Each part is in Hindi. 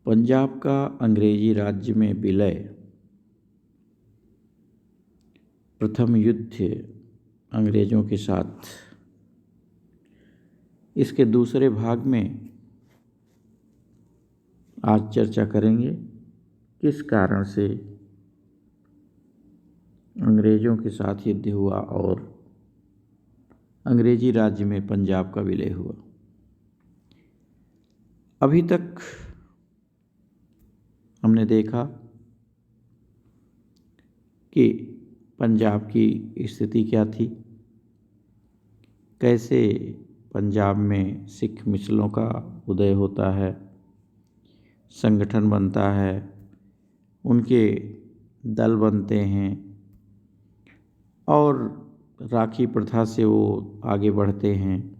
पंजाब का अंग्रेजी राज्य में विलय। प्रथम युद्ध अंग्रेजों के साथ। इसके दूसरे भाग में आज चर्चा करेंगे किस कारण से अंग्रेजों के साथ युद्ध हुआ और अंग्रेजी राज्य में पंजाब का विलय हुआ। अभी तक हमने देखा कि पंजाब की स्थिति क्या थी, कैसे पंजाब में सिख मिसलों का उदय होता है, संगठन बनता है, उनके दल बनते हैं और राखी प्रथा से वो आगे बढ़ते हैं।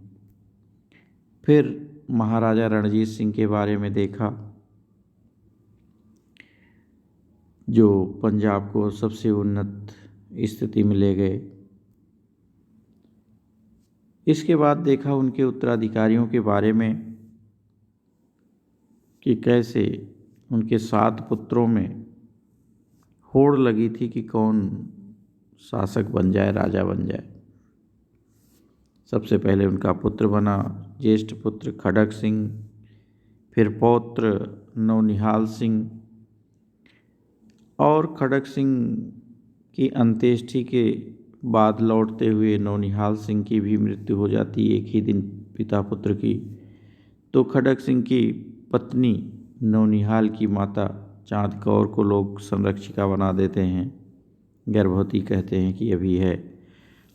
फिर महाराजा रणजीत सिंह के बारे में देखा, जो पंजाब को सबसे उन्नत स्थिति में ले गए। इसके बाद देखा उनके उत्तराधिकारियों के बारे में कि कैसे उनके 7 पुत्रों में होड़ लगी थी कि कौन शासक बन जाए, राजा बन जाए। सबसे पहले उनका पुत्र बना ज्येष्ठ पुत्र खड़ग सिंह, फिर पौत्र नौनिहाल सिंह, और खड़ग सिंह की अंत्येष्टि के बाद लौटते हुए नौनिहाल सिंह की भी मृत्यु हो जाती एक ही दिन पिता पुत्र की। तो खड़ग सिंह की पत्नी नौनिहाल की माता चाँद कौर को लोग संरक्षिका बना देते हैं, गर्भवती कहते हैं कि अभी है,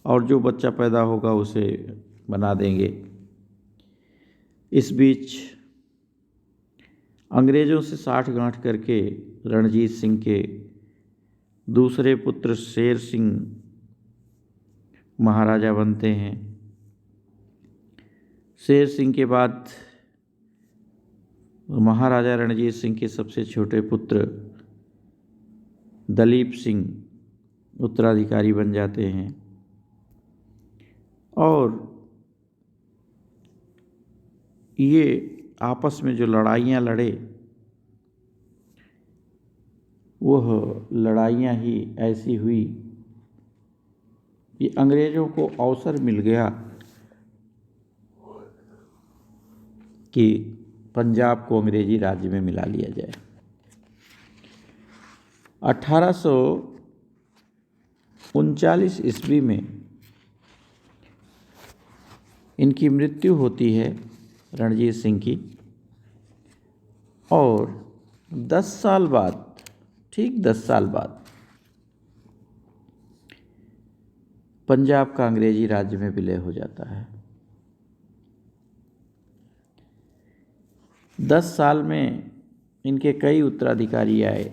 और जो बच्चा पैदा होगा उसे बना देंगे। इस बीच अंग्रेजों से साठगांठ करके रणजीत सिंह के दूसरे पुत्र शेर सिंह महाराजा बनते हैं। शेर सिंह के बाद महाराजा रणजीत सिंह के सबसे छोटे पुत्र दलीप सिंह उत्तराधिकारी बन जाते हैं। और ये आपस में जो लड़ाइयाँ लड़े, वह लड़ाइयाँ ही ऐसी हुई कि अंग्रेजों को अवसर मिल गया कि पंजाब को अंग्रेजी राज्य में मिला लिया जाए। 1839 ईस्वी में इनकी मृत्यु होती है रणजीत सिंह की, और 10 साल बाद, ठीक 10 साल बाद पंजाब का अंग्रेजी राज्य में विलय हो जाता है। 10 साल में इनके कई उत्तराधिकारी आए,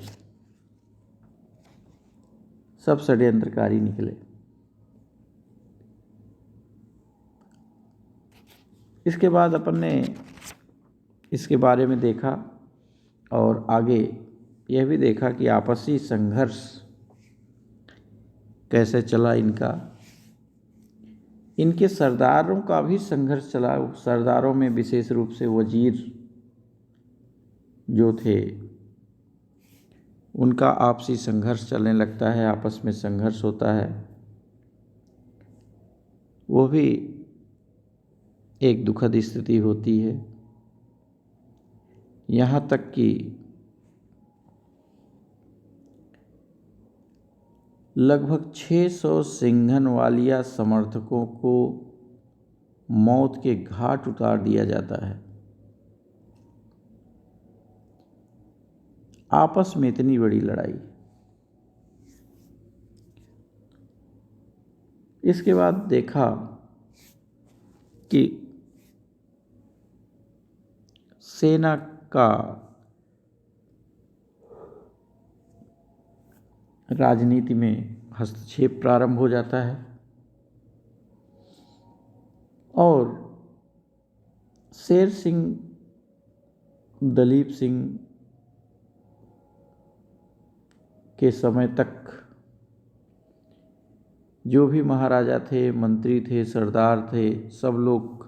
सब षड्यंत्रकारी निकले। इसके बाद अपन ने इसके बारे में देखा और आगे यह भी देखा कि आपसी संघर्ष कैसे चला इनका। इनके सरदारों का भी संघर्ष चला। सरदारों में विशेष रूप से वजीर जो थे, उनका आपसी संघर्ष चलने लगता है, आपस में संघर्ष होता है। वो भी एक दुखद स्थिति होती है। यहाँ तक कि लगभग 600 सिंघनवालिया समर्थकों को मौत के घाट उतार दिया जाता है। आपस में इतनी बड़ी लड़ाई। इसके बाद देखा कि सेना का राजनीति में हस्तक्षेप प्रारंभ हो जाता है और शेर सिंह, दलीप सिंह के समय तक जो भी महाराजा थे, मंत्री थे, सरदार थे, सब लोग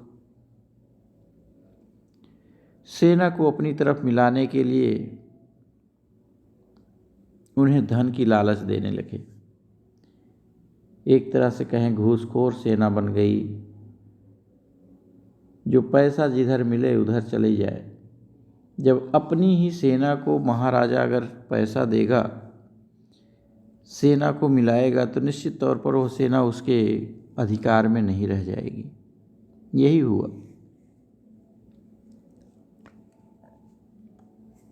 सेना को अपनी तरफ मिलाने के लिए उन्हें धन की लालच देने लगे। एक तरह से कहें घूसखोर सेना बन गई, जो पैसा जिधर मिले उधर चले जाए। जब अपनी ही सेना को महाराजा अगर पैसा देगा, सेना को मिलाएगा, तो निश्चित तौर पर वो सेना उसके अधिकार में नहीं रह जाएगी। यही हुआ।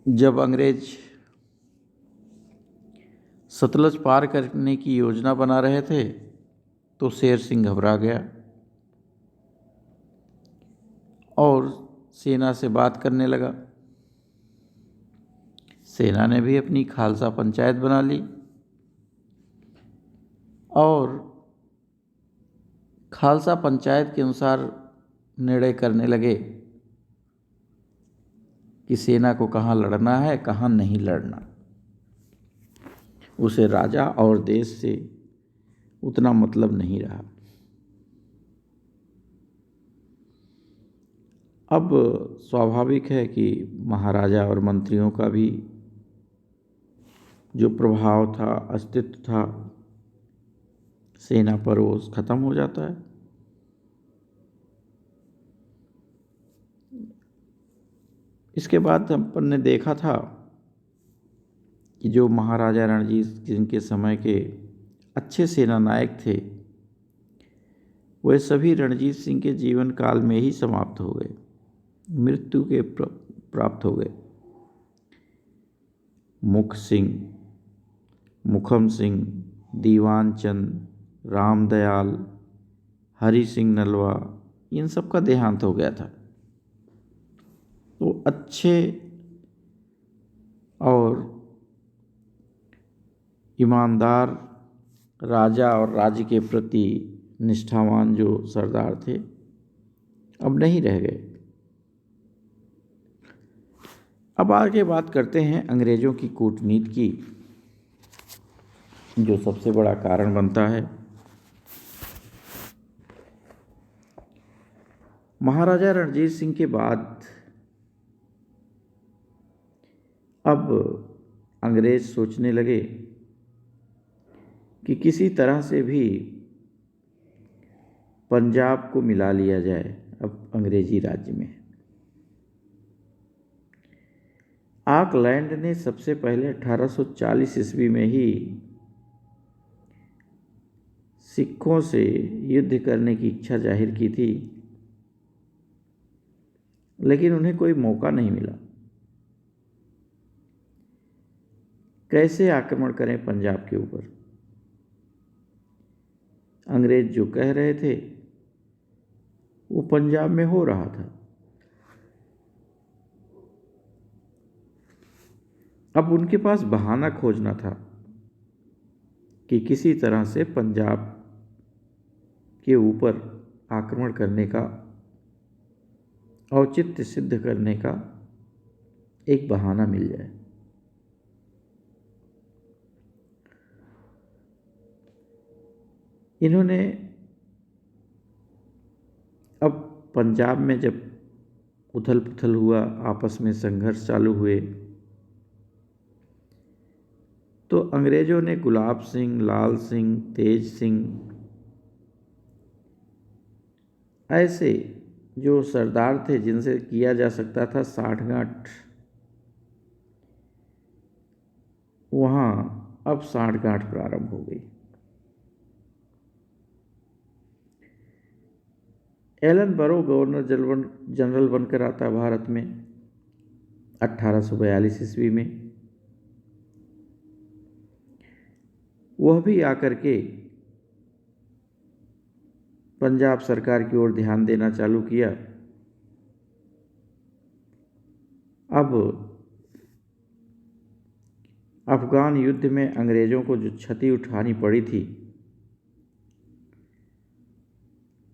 जब अंग्रेज सतलज पार करने की योजना बना रहे थे तो शेर सिंह घबरा गया और सेना से बात करने लगा। सेना ने भी अपनी खालसा पंचायत बना ली और खालसा पंचायत के अनुसार निर्णय करने लगे कि सेना को कहाँ लड़ना है, कहाँ नहीं लड़ना। उसे राजा और देश से उतना मतलब नहीं रहा। अब स्वाभाविक है कि महाराजा और मंत्रियों का भी जो प्रभाव था, अस्तित्व था सेना पर, वो खत्म हो जाता है। इसके बाद अपन ने देखा था कि जो महाराजा रणजीत सिंह के समय के अच्छे सेना नायक थे, वे सभी रणजीत सिंह के जीवन काल में ही समाप्त हो गए, मृत्यु के प्राप्त हो गए। मुख सिंह, मुखम सिंह, दीवान चंद, रामदयाल, हरि सिंह नलवा, इन सब का देहांत हो गया था। तो अच्छे और ईमानदार राजा और राज्य के प्रति निष्ठावान जो सरदार थे, अब नहीं रह गए। अब आगे बात करते हैं अंग्रेजों की कूटनीति की, जो सबसे बड़ा कारण बनता है। महाराजा रणजीत सिंह के बाद अब अंग्रेज सोचने लगे कि किसी तरह से भी पंजाब को मिला लिया जाए अब अंग्रेजी राज्य में। ऑकलैंड ने सबसे पहले 1840 ईस्वी में ही सिखों से युद्ध करने की इच्छा जाहिर की थी, लेकिन उन्हें कोई मौका नहीं मिला। कैसे आक्रमण करें पंजाब के ऊपर? अंग्रेज जो कह रहे थे वो पंजाब में हो रहा था। अब उनके पास बहाना खोजना था कि किसी तरह से पंजाब के ऊपर आक्रमण करने का, औचित्य सिद्ध करने का एक बहाना मिल जाए। इन्होंने अब पंजाब में जब उथल पुथल हुआ, आपस में संघर्ष चालू हुए, तो अंग्रेजों ने गुलाब सिंह, लाल सिंह, तेज सिंह, ऐसे जो सरदार थे जिनसे किया जा सकता था साठगांठ, वहाँ अब साठगांठ प्रारंभ हो गई। एलन बरो गवर्नर जनरल बनकर आता भारत में 1842 ईस्वी में। वह भी आकर के पंजाब सरकार की ओर ध्यान देना चालू किया। अब अफगान युद्ध में अंग्रेजों को जो क्षति उठानी पड़ी थी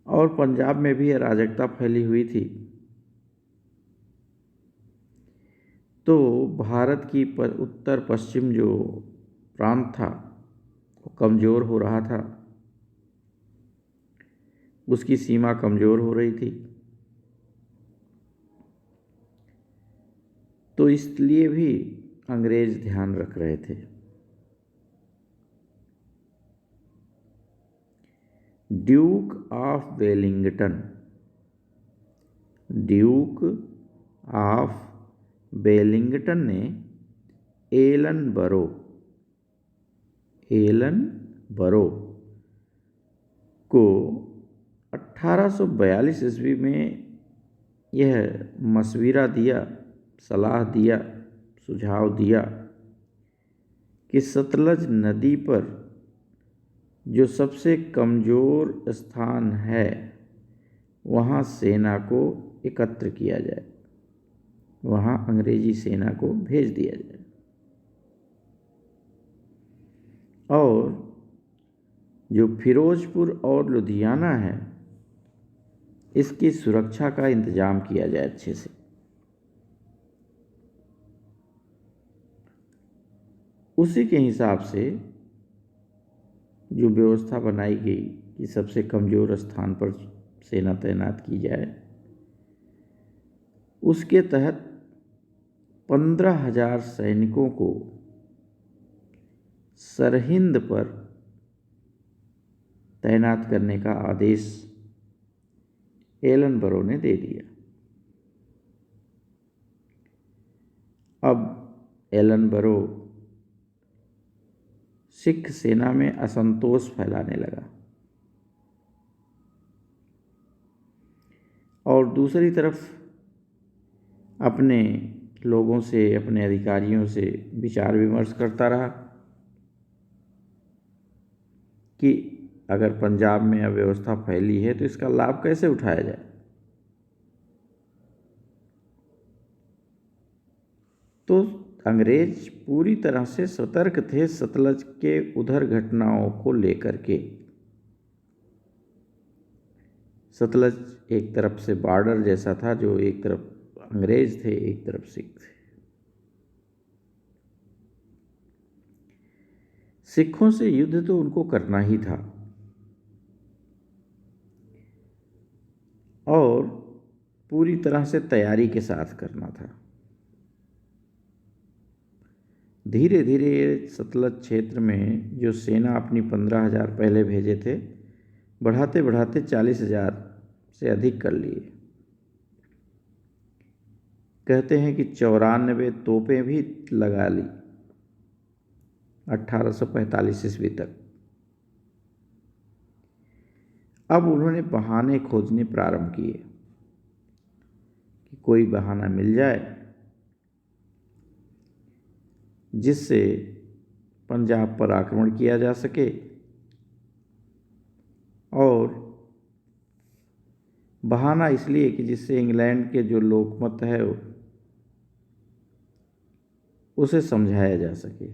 और पंजाब में भी अराजकता फैली हुई थी, तो भारत की उत्तर पश्चिम जो प्रांत था वो कमज़ोर हो रहा था, उसकी सीमा कमज़ोर हो रही थी। तो इसलिए भी अंग्रेज ध्यान रख रहे थे। Duke of Wellington, Duke of Wellington ने एलनबरो को 1842 ईस्वी में यह मशविरा दिया, सलाह दिया, सुझाव दिया कि सतलज नदी पर जो सबसे कमज़ोर स्थान है वहाँ सेना को एकत्र किया जाए, वहाँ अंग्रेजी सेना को भेज दिया जाए और जो फिरोजपुर और लुधियाना है इसकी सुरक्षा का इंतजाम किया जाए अच्छे से। उसी के हिसाब से जो व्यवस्था बनाई गई कि सबसे कमज़ोर स्थान पर सेना तैनात की जाए, उसके तहत 15,000 सैनिकों को सरहिंद पर तैनात करने का आदेश एलनबरो ने दे दिया। अब एलनबरो सिख सेना में असंतोष फैलाने लगा और दूसरी तरफ अपने लोगों से, अपने अधिकारियों से विचार विमर्श करता रहा कि अगर पंजाब में अव्यवस्था फैली है तो इसका लाभ कैसे उठाया जाए। तो अंग्रेज पूरी तरह से सतर्क थे सतलज के उधर घटनाओं को लेकर के। सतलज एक तरफ से बॉर्डर जैसा था, जो एक तरफ अंग्रेज थे, एक तरफ सिख थे। सिखों से युद्ध तो उनको करना ही था और पूरी तरह से तैयारी के साथ करना था। धीरे धीरे सतलज क्षेत्र में जो सेना अपनी 15,000 पहले भेजे थे, बढ़ाते बढ़ाते 40,000 से अधिक कर लिए। कहते हैं कि 94 तोपें भी लगा ली 1845 ईस्वी तक। अब उन्होंने बहाने खोजने प्रारंभ किए कि कोई बहाना मिल जाए जिससे पंजाब पर आक्रमण किया जा सके और बहाना इसलिए कि जिससे इंग्लैंड के जो लोकमत है उसे समझाया जा सके।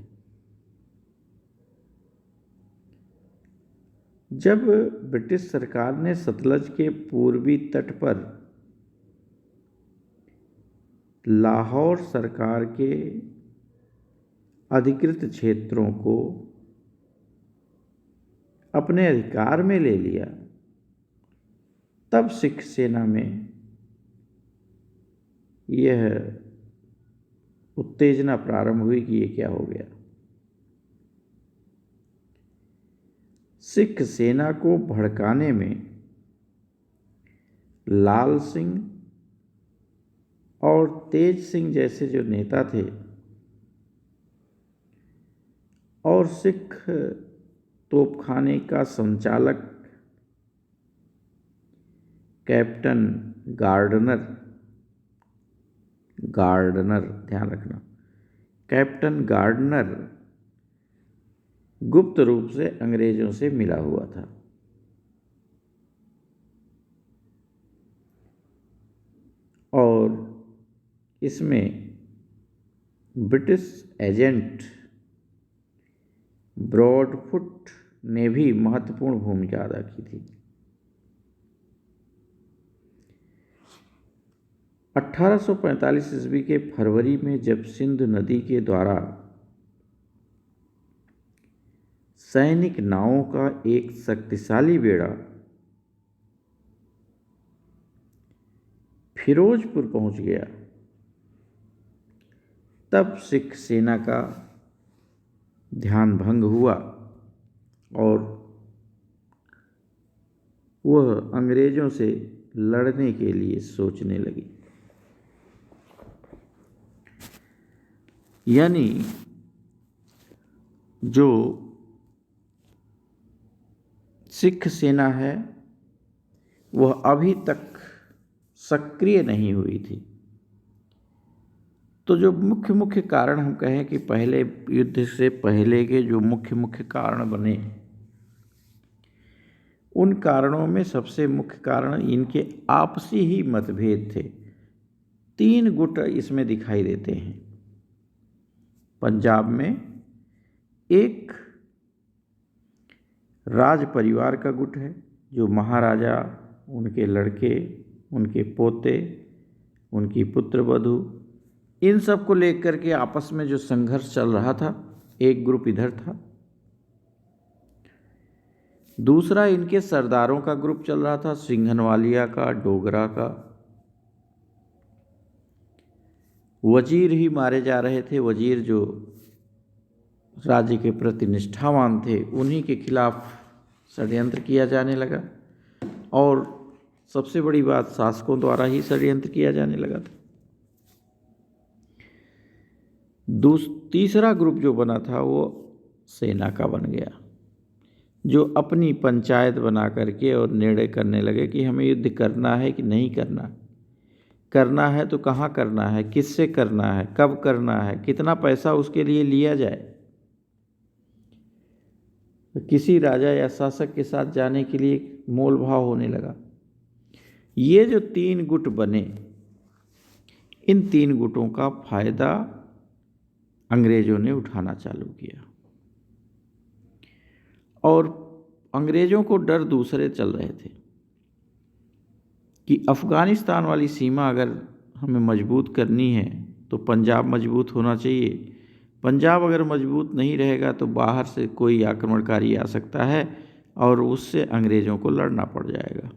जब ब्रिटिश सरकार ने सतलज के पूर्वी तट पर लाहौर सरकार के अधिकृत क्षेत्रों को अपने अधिकार में ले लिया, तब सिख सेना में यह उत्तेजना प्रारंभ हुई कि ये क्या हो गया। सिख सेना को भड़काने में लाल सिंह और तेज सिंह जैसे जो नेता थे और सिख तोपखाने का संचालक कैप्टन गार्डनर, ध्यान रखना, कैप्टन गार्डनर गुप्त रूप से अंग्रेजों से मिला हुआ था और इसमें ब्रिटिश एजेंट ब्रॉडफुट ने भी महत्वपूर्ण भूमिका अदा की थी। 1845 ईस्वी के फरवरी में जब सिंधु नदी के द्वारा सैनिक नावों का एक शक्तिशाली बेड़ा फिरोजपुर पहुंच गया, तब सिख सेना का ध्यान भंग हुआ और वह अंग्रेजों से लड़ने के लिए सोचने लगी। यानी जो सिख सेना है वह अभी तक सक्रिय नहीं हुई थी। तो जो मुख्य मुख्य कारण हम कहें कि पहले युद्ध से पहले के जो मुख्य मुख्य कारण बने, उन कारणों में सबसे मुख्य कारण इनके आपसी ही मतभेद थे। 3 गुट इसमें दिखाई देते हैं। पंजाब में एक राज परिवार का गुट है, जो महाराजा, उनके लड़के, उनके पोते, उनकी पुत्रवधू, इन सब को लेकर के आपस में जो संघर्ष चल रहा था, एक ग्रुप इधर था। दूसरा इनके सरदारों का ग्रुप चल रहा था, सिंघनवालिया का, डोगरा का। वजीर ही मारे जा रहे थे। वजीर जो राज्य के प्रति निष्ठावान थे, उन्हीं के खिलाफ षड्यंत्र किया जाने लगा और सबसे बड़ी बात, शासकों द्वारा ही षड्यंत्र किया जाने लगा था। तीसरा ग्रुप जो बना था वो सेना का बन गया, जो अपनी पंचायत बना करके और निर्णय करने लगे कि हमें युद्ध करना है कि नहीं करना, करना है तो कहाँ करना है, किससे करना है, कब करना है, कितना पैसा उसके लिए लिया जाए। तो किसी राजा या शासक के साथ जाने के लिए मोल भाव होने लगा। ये जो 3 गुट बने, इन 3 गुटों का फायदा अंग्रेजों ने उठाना चालू किया और अंग्रेजों को डर दूसरे चल रहे थे कि अफ़गानिस्तान वाली सीमा अगर हमें मजबूत करनी है तो पंजाब मजबूत होना चाहिए। पंजाब अगर मजबूत नहीं रहेगा तो बाहर से कोई आक्रमणकारी आ सकता है और उससे अंग्रेजों को लड़ना पड़ जाएगा।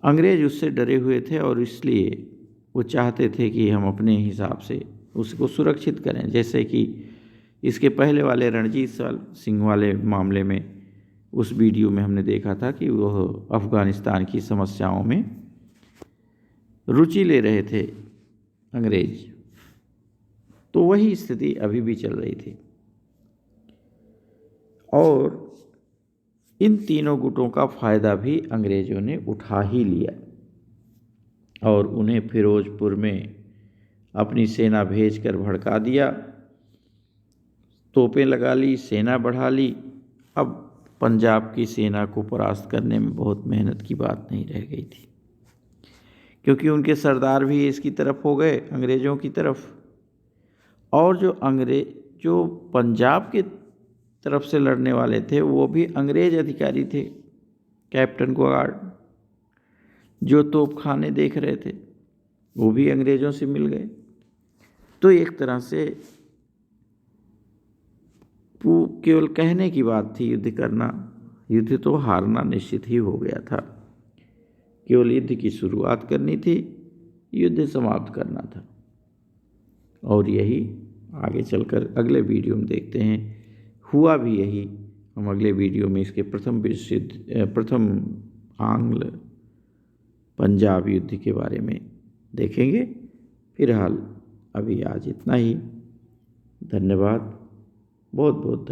अंग्रेज उससे डरे हुए थे और इसलिए वो चाहते थे कि हम अपने हिसाब से उसको सुरक्षित करें। जैसे कि इसके पहले वाले रणजीत सिंह वाले मामले में, उस वीडियो में हमने देखा था कि वह अफ़गानिस्तान की समस्याओं में रुचि ले रहे थे अंग्रेज। तो वही स्थिति अभी भी चल रही थी और इन तीनों गुटों का फ़ायदा भी अंग्रेज़ों ने उठा ही लिया और उन्हें फिरोजपुर में अपनी सेना भेजकर भड़का दिया, तोपें लगा ली, सेना बढ़ा ली। अब पंजाब की सेना को परास्त करने में बहुत मेहनत की बात नहीं रह गई थी, क्योंकि उनके सरदार भी इसकी तरफ हो गए, अंग्रेज़ों की तरफ। और जो पंजाब के तरफ से लड़ने वाले थे वो भी अंग्रेज अधिकारी थे, कैप्टन गार्ड, जो तोपखाने देख रहे थे वो भी अंग्रेज़ों से मिल गए। तो एक तरह से केवल कहने की बात थी युद्ध करना, युद्ध तो हारना निश्चित ही हो गया था। केवल युद्ध की शुरुआत करनी थी, युद्ध समाप्त करना था। और यही आगे चलकर अगले वीडियो में देखते हैं, हुआ भी यही। हम अगले वीडियो में इसके प्रथम आंग्ल पंजाब युद्ध के बारे में देखेंगे। फिलहाल अभी आज इतना ही। धन्यवाद, बहुत बहुत।